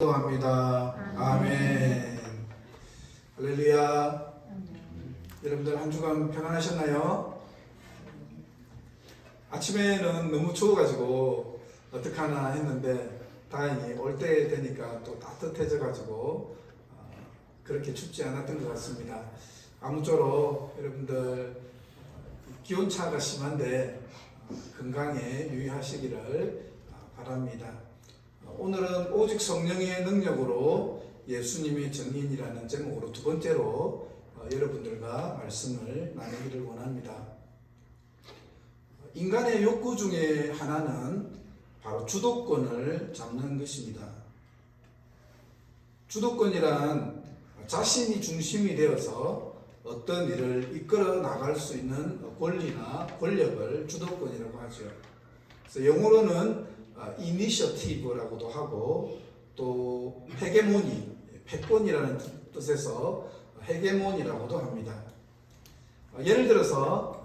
기도합니다. 아멘. 할렐루야. 여러분들 한 주간 평안하셨나요? 아침에는 너무 추워가지고 어떡하나 했는데 다행히 올 때 되니까 또 따뜻해져가지고 그렇게 춥지 않았던 것 같습니다. 아무쪼록 여러분들 기온차가 심한데 건강에 유의하시기를 바랍니다. 오늘은 오직 성령의 능력으로 예수님의 정인이라는 제목으로 두 번째로 여러분들과 말씀을 나누기를 원합니다. 인간의 욕구 중에 하나는 바로 주도권을 잡는 것입니다. 주도권이란 자신이 중심이 되어서 어떤 일을 이끌어 나갈 수 있는 권리나 권력을 주도권이라고 하죠. 그래서 영어로는 이니셔티브라고도 하고 또 헤게모니, 패권이라는 뜻에서 헤게모니라고도 합니다. 예를 들어서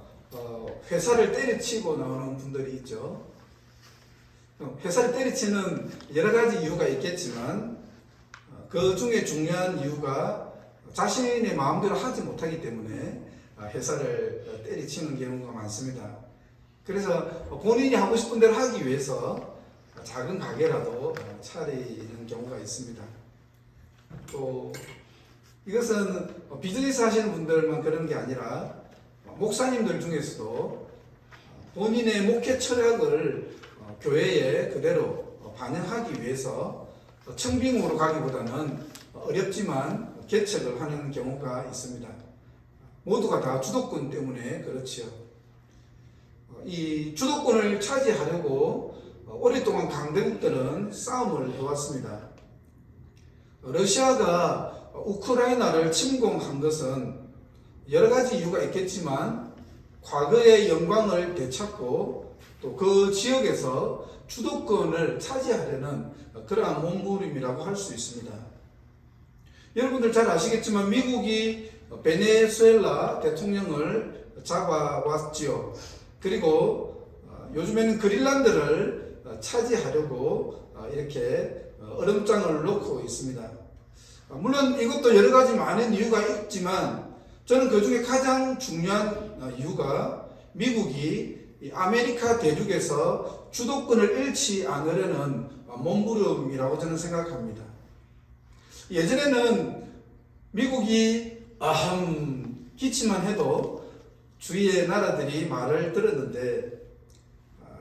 회사를 때려치고 나오는 분들이 있죠. 회사를 때려치는 여러 가지 이유가 있겠지만 그 중에 중요한 이유가 자신의 마음대로 하지 못하기 때문에 회사를 때려치는 경우가 많습니다. 그래서 본인이 하고 싶은 대로 하기 위해서 작은 가게라도 차리는 경우가 있습니다. 또 이것은 비즈니스 하시는 분들만 그런 게 아니라 목사님들 중에서도 본인의 목회 철학을 교회에 그대로 반영하기 위해서 청빙으로 가기보다는 어렵지만 개척을 하는 경우가 있습니다. 모두가 다 주도권 때문에 그렇지요. 이 주도권을 차지하려고 오랫동안 강대국들은 싸움을 해왔습니다. 러시아가 우크라이나를 침공한 것은 여러 가지 이유가 있겠지만 과거의 영광을 되찾고 또 그 지역에서 주도권을 차지하려는 그러한 몸부림이라고 할 수 있습니다. 여러분들 잘 아시겠지만 미국이 베네수엘라 대통령을 잡아왔지요. 그리고 요즘에는 그린란드를 차지하려고 이렇게 얼음장을 놓고 있습니다. 물론 이것도 여러 가지 많은 이유가 있지만 저는 그 중에 가장 중요한 이유가 미국이 아메리카 대륙에서 주도권을 잃지 않으려는 몸부림이라고 저는 생각합니다. 예전에는 미국이 기치만 해도 주위의 나라들이 말을 들었는데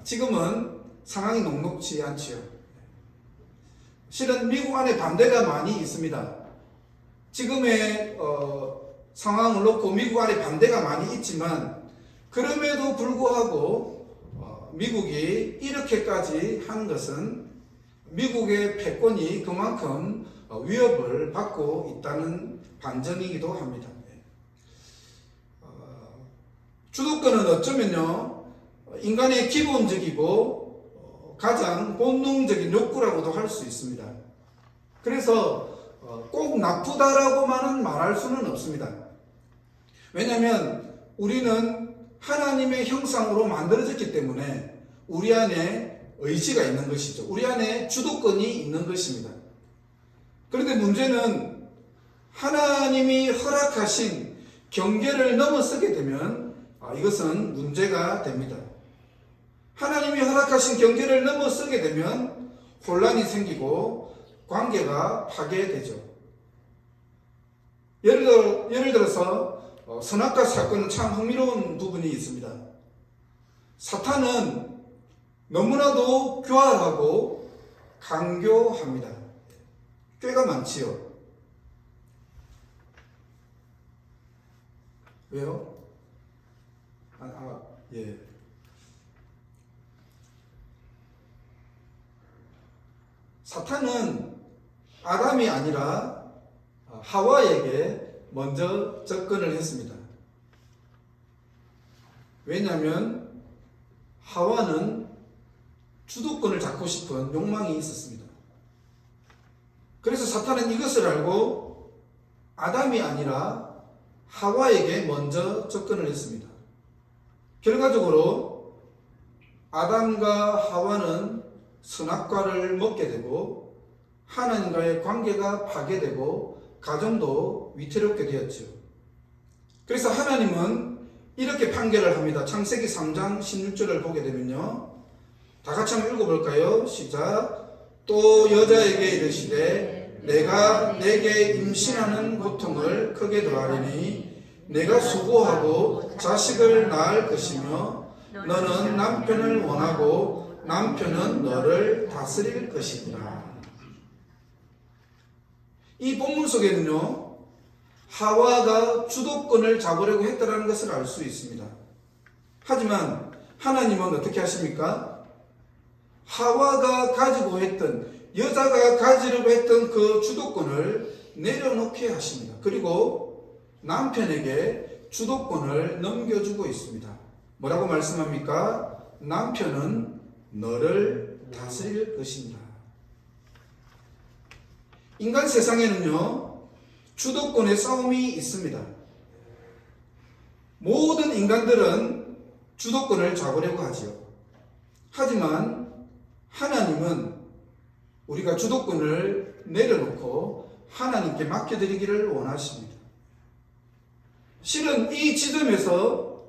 지금은 상황이 녹록지 않지요. 실은 미국 안에 반대가 많이 있습니다. 지금의 상황을 놓고 미국 안에 반대가 많이 있지만 그럼에도 불구하고 미국이 이렇게까지 하는 것은 미국의 패권이 그만큼 위협을 받고 있다는 반증이기도 합니다. 주도권은 어쩌면요 인간의 기본적이고 가장 본능적인 욕구라고도 할 수 있습니다. 그래서 꼭 나쁘다라고만은 말할 수는 없습니다. 왜냐하면 우리는 하나님의 형상으로 만들어졌기 때문에 우리 안에 의지가 있는 것이죠. 우리 안에 주도권이 있는 것입니다. 그런데 문제는 하나님이 허락하신 경계를 넘어서게 되면 이것은 문제가 됩니다. 하나님이 허락하신 경계를 넘어서게 되면 혼란이 생기고 관계가 파괴되죠. 예를 들어서 선악과 사건은 참 흥미로운 부분이 있습니다. 사탄은 너무나도 교활하고 강교합니다. 꾀가 많지요. 왜요? 예. 사탄은 아담이 아니라 하와에게 먼저 접근을 했습니다. 왜냐하면 하와는 주도권을 잡고 싶은 욕망이 있었습니다. 그래서 사탄은 이것을 알고 아담이 아니라 하와에게 먼저 접근을 했습니다. 결과적으로 아담과 하와는 선악과를 먹게 되고 하나님과의 관계가 파괴되고 가정도 위태롭게 되었죠. 그래서 하나님은 이렇게 판결을 합니다. 창세기 3장 16절을 보게 되면요, 다 같이 한번 읽어볼까요? 시작. 또 여자에게 이르시되 내가 내게 임신하는 고통을 크게 더하리니 내가 수고하고 자식을 낳을 것이며 너는 남편을 원하고 남편은 너를 다스릴 것이니라. 이 본문 속에는요, 하와가 주도권을 잡으려고 했다는 것을 알 수 있습니다. 하지만 하나님은 어떻게 하십니까? 하와가 가지고 했던, 여자가 가지려고 했던 그 주도권을 내려놓게 하십니다. 그리고 남편에게 주도권을 넘겨주고 있습니다. 뭐라고 말씀합니까? 남편은 너를 다스릴 것입니다. 인간 세상에는요, 주도권의 싸움이 있습니다. 모든 인간들은 주도권을 잡으려고 하지요. 하지만 하나님은 우리가 주도권을 내려놓고 하나님께 맡겨드리기를 원하십니다. 실은 이 지점에서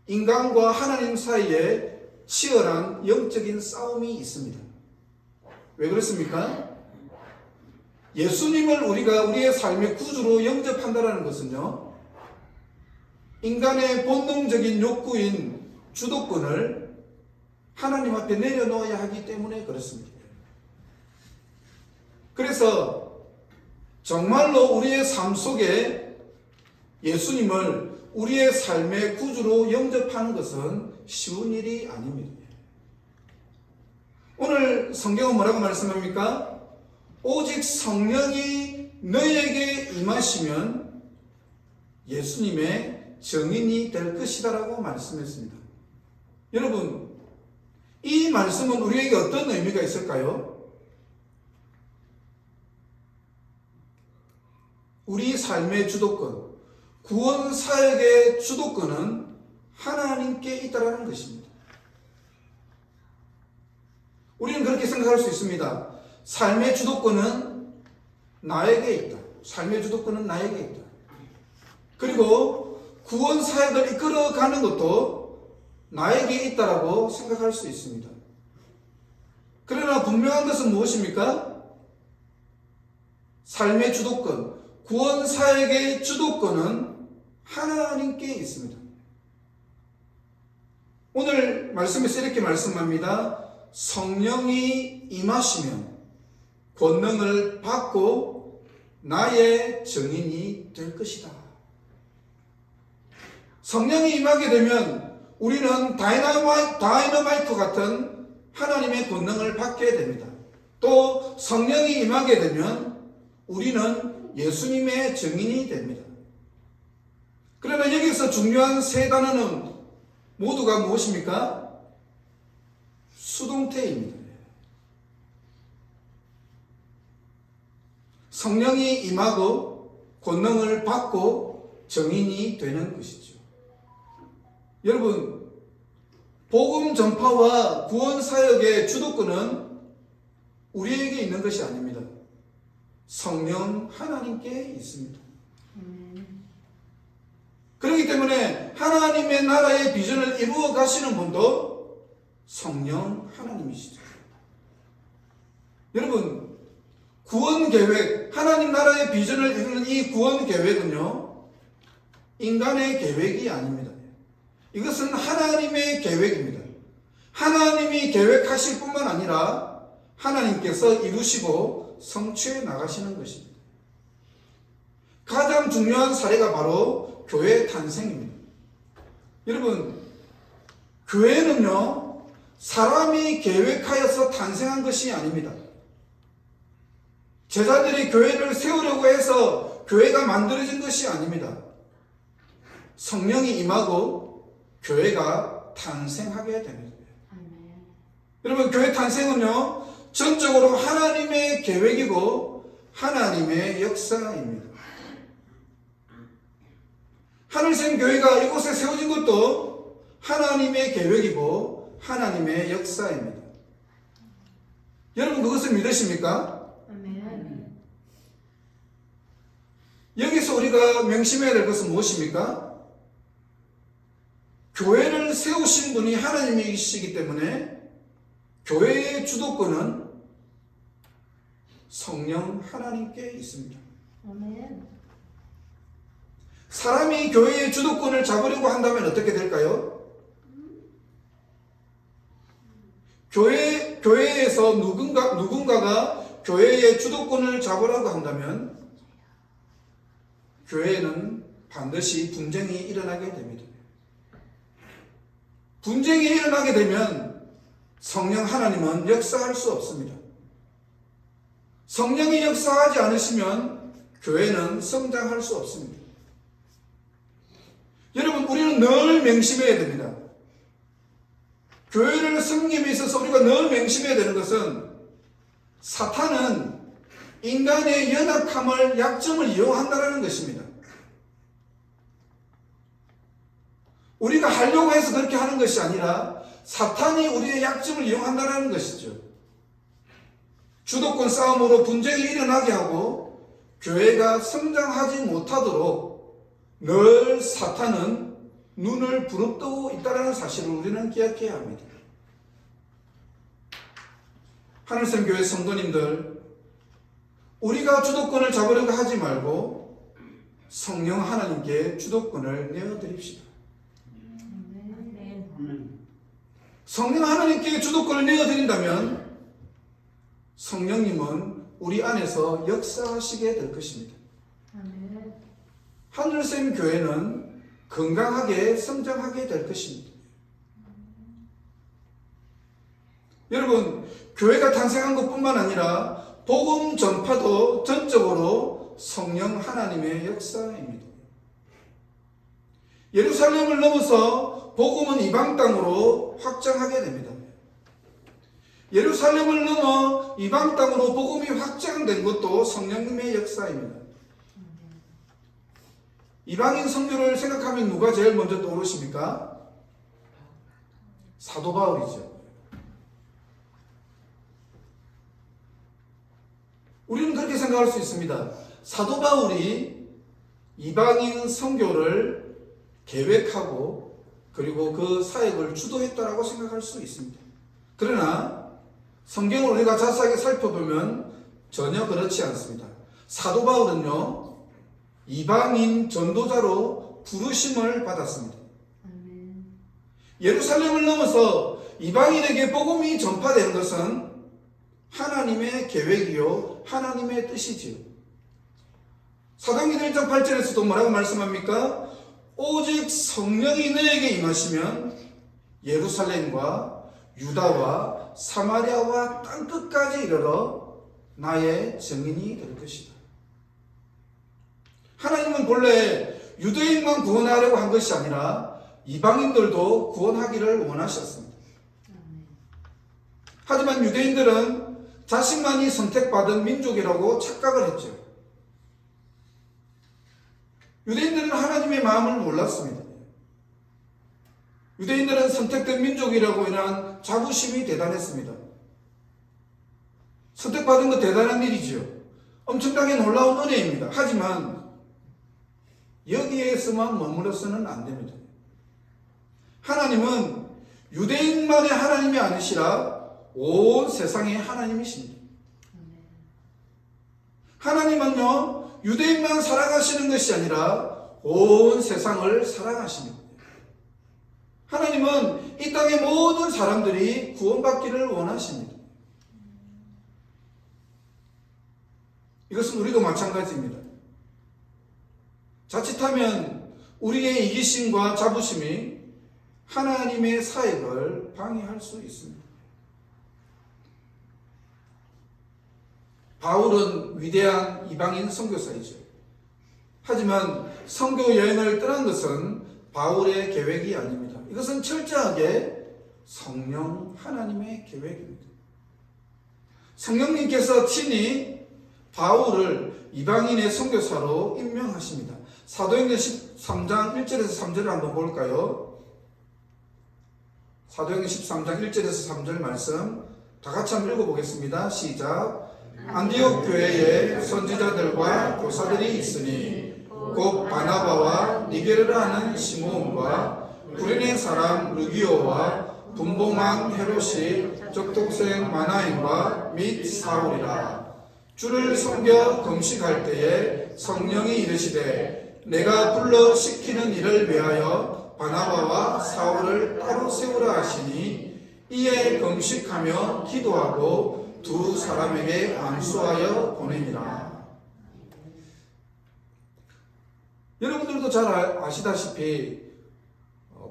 인간과 하나님 사이에 치열한 영적인 싸움이 있습니다. 왜 그렇습니까? 예수님을 우리가 우리의 삶의 구주로 영접한다는 것은요, 인간의 본능적인 욕구인 주도권을 하나님 앞에 내려놓아야 하기 때문에 그렇습니다. 그래서 정말로 우리의 삶 속에 예수님을 우리의 삶의 구주로 영접하는 것은 쉬운 일이 아닙니다. 오늘 성경은 뭐라고 말씀합니까? 오직 성령이 너에게 임하시면 예수님의 증인이 될 것이다라고 말씀했습니다. 여러분, 이 말씀은 우리에게 어떤 의미가 있을까요? 우리 삶의 주도권, 구원 사역의 주도권은 하나님께 있다라는 것입니다. 우리는 그렇게 생각할 수 있습니다. 삶의 주도권은 나에게 있다. 삶의 주도권은 나에게 있다. 그리고 구원 사역을 이끌어가는 것도 나에게 있다라고 생각할 수 있습니다. 그러나 분명한 것은 무엇입니까? 삶의 주도권, 구원 사역의 주도권은 하나님께 있습니다. 오늘 말씀에서 이렇게 말씀합니다. 성령이 임하시면 권능을 받고 나의 증인이 될 것이다. 성령이 임하게 되면 우리는 다이너마이트 같은 하나님의 권능을 받게 됩니다. 또 성령이 임하게 되면 우리는 예수님의 증인이 됩니다. 그러나 여기서 중요한 세 단어는 모두가 무엇입니까? 수동태입니다. 성령이 임하고 권능을 받고 증인이 되는 것이죠. 여러분, 복음 전파와 구원 사역의 주도권은 우리에게 있는 것이 아닙니다. 성령 하나님께 있습니다. 그렇기 때문에 하나님의 나라의 비전을 이루어 가시는 분도 성령 하나님이시죠. 여러분, 구원 계획, 하나님 나라의 비전을 이루는 이 구원 계획은요, 인간의 계획이 아닙니다. 이것은 하나님의 계획입니다. 하나님이 계획하실 뿐만 아니라 하나님께서 이루시고 성취해 나가시는 것입니다. 가장 중요한 사례가 바로 교회 탄생입니다. 여러분, 교회는요, 사람이 계획하여서 탄생한 것이 아닙니다. 제자들이 교회를 세우려고 해서 교회가 만들어진 것이 아닙니다. 성령이 임하고 교회가 탄생하게 됩니다. 여러분, 교회 탄생은요, 전적으로 하나님의 계획이고 하나님의 역사입니다. 하늘샘 교회가 이곳에 세워진 것도 하나님의 계획이고 하나님의 역사입니다. 여러분, 그것을 믿으십니까? 우리가 명심해야 될 것은 무엇입니까? 교회를 세우신 분이 하나님이시기 때문에 교회의 주도권은 성령 하나님께 있습니다. 아멘. 사람이 교회의 주도권을 잡으려고 한다면 어떻게 될까요? 교회에서 누군가가 교회의 주도권을 잡으려고 한다면 교회는 반드시 분쟁이 일어나게 됩니다. 분쟁이 일어나게 되면 성령 하나님은 역사할 수 없습니다. 성령이 역사하지 않으시면 교회는 성장할 수 없습니다. 여러분, 우리는 늘 명심해야 됩니다. 교회를 섬김에 있어서 우리가 늘 명심해야 되는 것은 사탄은 인간의 연약함을, 약점을 이용한다는 것입니다. 우리가 하려고 해서 그렇게 하는 것이 아니라 사탄이 우리의 약점을 이용한다는 것이죠. 주도권 싸움으로 분쟁이 일어나게 하고 교회가 성장하지 못하도록 늘 사탄은 눈을 부릅뜨고 있다는 사실을 우리는 기억해야 합니다. 하늘샘교회 성도님들, 우리가 주도권을 잡으려고 하지 말고 성령 하나님께 주도권을 내어드립시다. 성령 하나님께 주도권을 내어드린다면 성령님은 우리 안에서 역사하시게 될 것입니다. 하늘샘 교회는 건강하게 성장하게 될 것입니다. 여러분, 교회가 탄생한 것뿐만 아니라 복음 전파도 전적으로 성령 하나님의 역사입니다. 예루살렘을 넘어서 복음은 이방 땅으로 확장하게 됩니다. 예루살렘을 넘어 이방 땅으로 복음이 확장된 것도 성령님의 역사입니다. 이방인 선교를 생각하면 누가 제일 먼저 떠오르십니까? 사도 바울이죠. 우리는 그렇게 생각할 수 있습니다. 사도 바울이 이방인 선교를 계획하고 그리고 그 사역을 주도했다라고 생각할 수 있습니다. 그러나 성경을 우리가 자세하게 살펴보면 전혀 그렇지 않습니다. 사도 바울은요, 이방인 전도자로 부르심을 받았습니다. 예루살렘을 넘어서 이방인에게 복음이 전파되는 것은 하나님의 계획이요 하나님의 뜻이지요. 사도행전 1장 8절에서도 뭐라고 말씀합니까? 오직 성령이 너에게 임하시면 예루살렘과 유다와 사마리아와 땅끝까지 이르러 나의 증인이 될 것이다. 하나님은 본래 유대인만 구원하려고 한 것이 아니라 이방인들도 구원하기를 원하셨습니다. 하지만 유대인들은 자신만이 선택받은 민족이라고 착각을 했죠. 유대인들은 하나님의 마음을 몰랐습니다. 유대인들은 선택된 민족이라고 인한 자부심이 대단했습니다. 선택받은 거 대단한 일이죠. 엄청나게 놀라운 은혜입니다. 하지만 여기에서만 머물러서는 안 됩니다. 하나님은 유대인만의 하나님이 아니시라 온 세상의 하나님이십니다. 하나님은요, 유대인만 사랑하시는 것이 아니라 온 세상을 사랑하십니다. 하나님은 이 땅의 모든 사람들이 구원받기를 원하십니다. 이것은 우리도 마찬가지입니다. 자칫하면 우리의 이기심과 자부심이 하나님의 사역을 방해할 수 있습니다. 바울은 위대한 이방인 선교사이죠. 하지만 선교 여행을 떠난 것은 바울의 계획이 아닙니다. 이것은 철저하게 성령 하나님의 계획입니다. 성령님께서 친히 바울을 이방인의 선교사로 임명하십니다. 사도행전 13장 1절에서 3절을 한번 볼까요? 사도행전 13장 1절에서 3절 말씀 다 같이 한번 읽어보겠습니다. 시작. 안디옥 교회에 선지자들과 교사들이 있으니 곧 바나바와 니게르라 하는 시몬과 구레네 사람 루기오와 분봉왕 헤롯이 적독생 마나임과 및 사울이라. 주를 섬겨 금식할 때에 성령이 이르시되 내가 불러 시키는 일을 위하여 바나바와 사울을 따로 세우라 하시니 이에 금식하며 기도하고 두 사람에게 안수하여 보내니라. 여러분들도 잘 아시다시피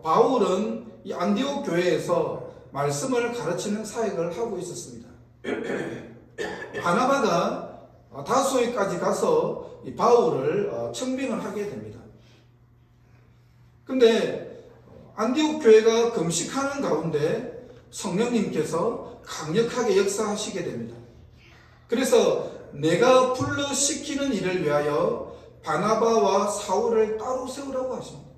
바울은 이 안디옥 교회에서 말씀을 가르치는 사역을 하고 있었습니다. 바나바가 다소에까지 가서 이 바울을 청빙을 하게 됩니다. 근데 안디옥 교회가 금식하는 가운데 성령님께서 강력하게 역사하시게 됩니다. 그래서 내가 불러 시키는 일을 위하여 바나바와 사울을 따로 세우라고 하십니다.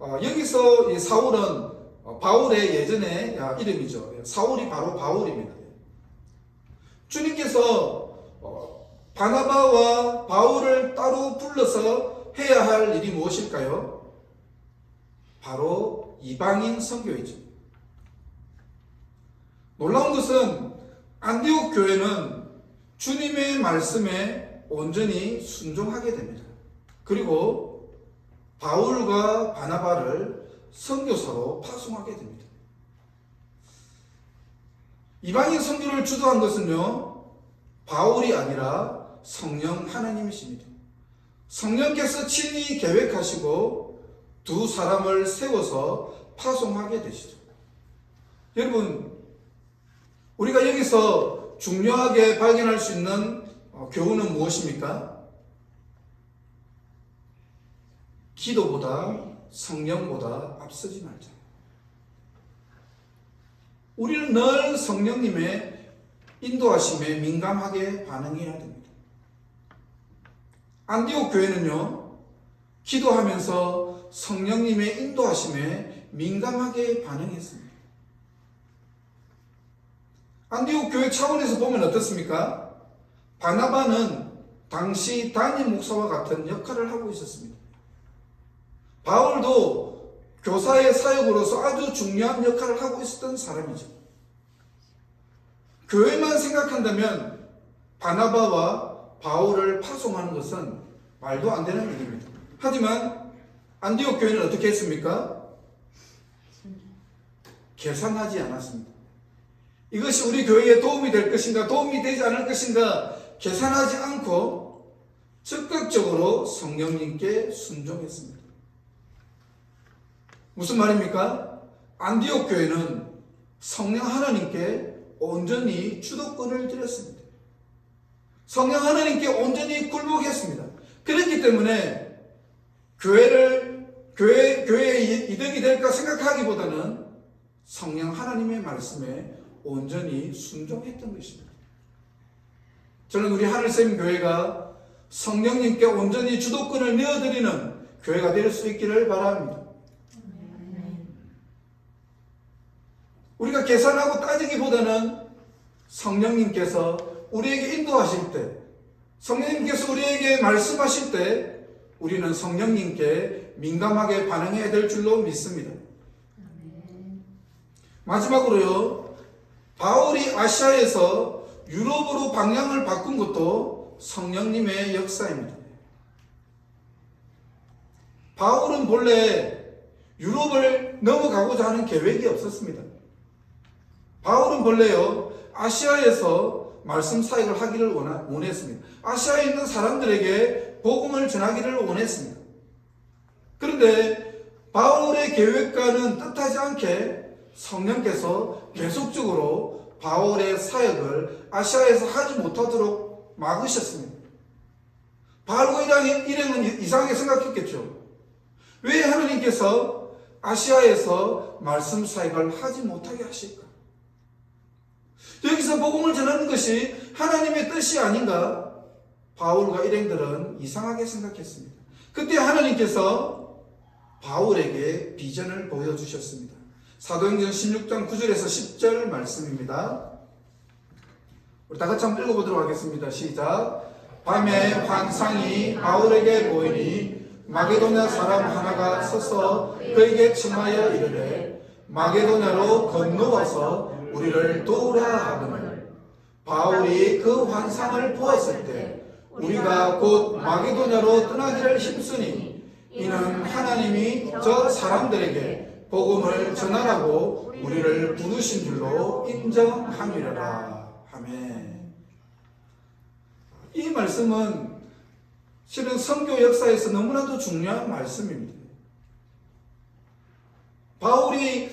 여기서 이 사울은 바울의 예전의 이름이죠. 사울이 바로 바울입니다. 주님께서 바나바와 바울을 따로 불러서 해야 할 일이 무엇일까요? 바로 이방인 선교이죠. 놀라운 것은 안디옥 교회는 주님의 말씀에 온전히 순종하게 됩니다. 그리고 바울과 바나바를 선교사로 파송하게 됩니다. 이방인 선교를 주도한 것은요, 바울이 아니라 성령 하나님이십니다. 성령께서 친히 계획하시고 두 사람을 세워서 파송하게 되시죠. 여러분, 우리가 여기서 중요하게 발견할 수 있는 교훈은 무엇입니까? 기도보다 성령보다 앞서지 말자. 우리는 늘 성령님의 인도하심에 민감하게 반응해야 됩니다. 안디옥 교회는요, 기도하면서 성령님의 인도하심에 민감하게 반응했습니다. 안디옥 교회 차원에서 보면 어떻습니까? 바나바는 당시 담임 목사와 같은 역할을 하고 있었습니다. 바울도 교사의 사역으로서 아주 중요한 역할을 하고 있었던 사람이죠. 교회만 생각한다면 바나바와 바울을 파송하는 것은 말도 안 되는 일입니다. 하지만 안디옥 교회는 어떻게 했습니까? 계산하지 않았습니다. 이것이 우리 교회에 도움이 될 것인가, 도움이 되지 않을 것인가 계산하지 않고 적극적으로 성령님께 순종했습니다. 무슨 말입니까? 안디옥 교회는 성령 하나님께 온전히 주도권을 드렸습니다. 성령 하나님께 온전히 굴복했습니다. 그렇기 때문에 교회의 이득이 될까 생각하기보다는 성령 하나님의 말씀에 온전히 순종했던 것입니다. 저는 우리 하늘샘 교회가 성령님께 온전히 주도권을 내어드리는 교회가 될 수 있기를 바랍니다. 우리가 계산하고 따지기보다는 성령님께서 우리에게 인도하실 때, 성령님께서 우리에게 말씀하실 때 우리는 성령님께 민감하게 반응해야 될 줄로 믿습니다. 마지막으로요, 바울이 아시아에서 유럽으로 방향을 바꾼 것도 성령님의 역사입니다. 바울은 본래 유럽을 넘어가고자 하는 계획이 없었습니다. 바울은 본래요, 아시아에서 말씀 사역을 하기를 원했습니다. 아시아에 있는 사람들에게 복음을 전하기를 원했습니다. 그런데 바울의 계획과는 뜻하지 않게 성령께서 계속적으로 바울의 사역을 아시아에서 하지 못하도록 막으셨습니다. 바울과 일행은 이상하게 생각했겠죠. 왜 하나님께서 아시아에서 말씀 사역을 하지 못하게 하실까? 여기서 복음을 전하는 것이 하나님의 뜻이 아닌가? 바울과 일행들은 이상하게 생각했습니다. 그때 하나님께서 바울에게 비전을 보여주셨습니다. 사도행전 16장 9절에서 10절 말씀입니다. 우리 다 같이 한번 읽어보도록 하겠습니다. 시작. 밤에 환상이 바울에게 보이니 마게도냐 사람 하나가 서서 그에게 청하여 이르되 마게도냐로 건너와서 우리를 도우라 하거늘 바울이 그 환상을 보았을 때 우리가 곧 마게도냐로 떠나기를 힘쓰니 이는 하나님이 저 사람들에게 복음을 전하라고 우리를 부르신 줄로 인정함이라. 아멘. 이 말씀은 실은 선교 역사에서 너무나도 중요한 말씀입니다. 바울이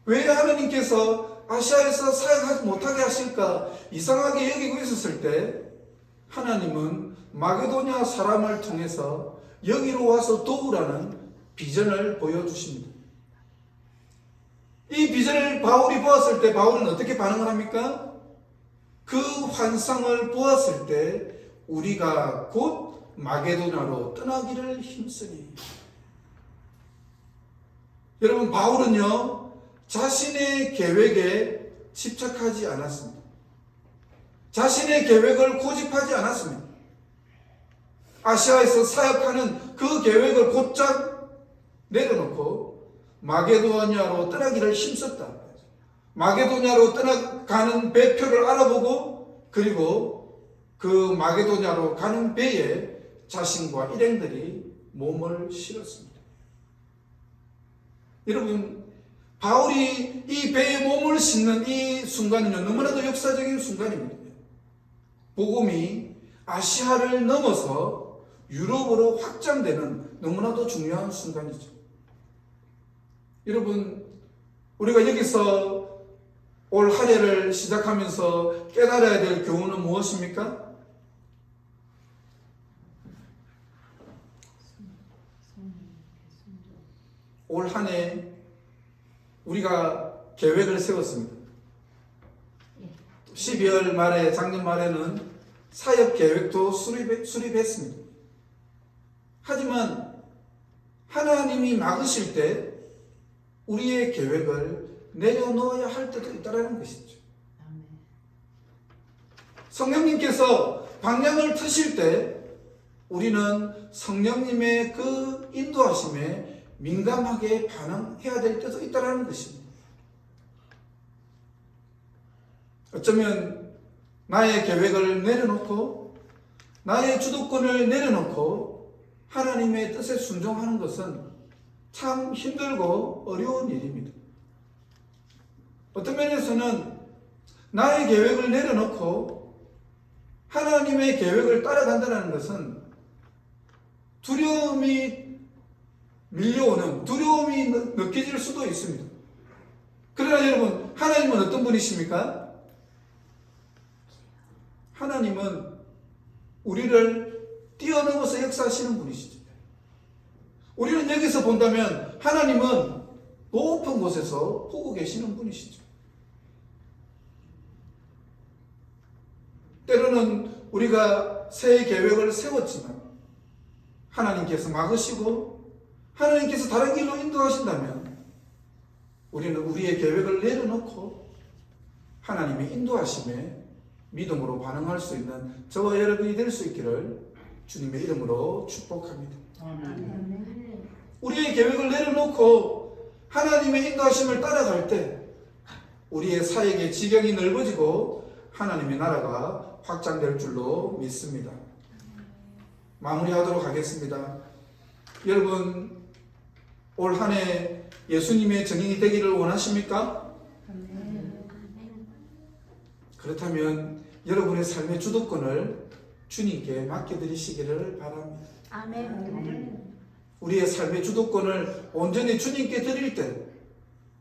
왜 하나님께서 아시아에서 사역하지 못하게 하실까 이상하게 여기고 있었을 때 하나님은 마게도냐 사람을 통해서 여기로 와서 도우라는 비전을 보여주십니다. 이 비전을 바울이 보았을 때 바울은 어떻게 반응을 합니까? 그 환상을 보았을 때 우리가 곧 마게도냐로 떠나기를 힘쓰니. 여러분, 바울은요 자신의 계획에 집착하지 않았습니다. 자신의 계획을 고집하지 않았습니다. 아시아에서 사역하는 그 계획을 곧장 내려놓고 마게도냐로 떠나기를 힘썼다. 마게도냐로 떠나가는 배표를 알아보고 그리고 그 마게도냐로 가는 배에 자신과 일행들이 몸을 실었습니다. 여러분, 바울이 이 배에 몸을 싣는 이 순간은요 너무나도 역사적인 순간입니다. 복음이 아시아를 넘어서 유럽으로 확장되는 너무나도 중요한 순간이죠. 여러분, 우리가 여기서 올 한 해를 시작하면서 깨달아야 될 교훈은 무엇입니까? 올 한 해 우리가 계획을 세웠습니다. 12월 말에, 작년 말에는 사역 계획도 수립했습니다. 하지만 하나님이 막으실 때 우리의 계획을 내려놓아야 할 때도 있다는 것이죠. 성령님께서 방향을 트실 때 우리는 성령님의 그 인도하심에 민감하게 반응해야 될 때도 있다는 것입니다. 어쩌면 나의 계획을 내려놓고 나의 주도권을 내려놓고 하나님의 뜻에 순종하는 것은 참 힘들고 어려운 일입니다. 어떤 면에서는 나의 계획을 내려놓고 하나님의 계획을 따라간다는 것은 두려움이 밀려오는, 두려움이 느껴질 수도 있습니다. 그러나 여러분, 하나님은 어떤 분이십니까? 하나님은 우리를 뛰어넘어서 역사하시는 분이시죠. 우리는 여기서 본다면 하나님은 높은 곳에서 보고 계시는 분이시죠. 때로는 우리가 새 계획을 세웠지만 하나님께서 막으시고 하나님께서 다른 길로 인도하신다면 우리는 우리의 계획을 내려놓고 하나님의 인도하심에 믿음으로 반응할 수 있는 저와 여러분이 될 수 있기를 주님의 이름으로 축복합니다. 아멘. 우리의 계획을 내려놓고 하나님의 인도하심을 따라갈 때 우리의 사역의 지경이 넓어지고 하나님의 나라가 확장될 줄로 믿습니다. 마무리하도록 하겠습니다. 여러분, 올 한 해 예수님의 증인이 되기를 원하십니까? 그렇다면 여러분의 삶의 주도권을 주님께 맡겨드리시기를 바랍니다. 아멘. 우리의 삶의 주도권을 온전히 주님께 드릴 때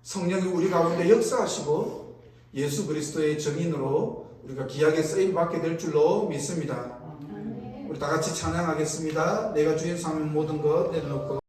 성령이 우리 가운데 역사하시고 예수 그리스도의 증인으로 우리가 귀하게 쓰임받게 될 줄로 믿습니다. 우리 다 같이 찬양하겠습니다. 내가 주인 삼은 모든 것 내려놓고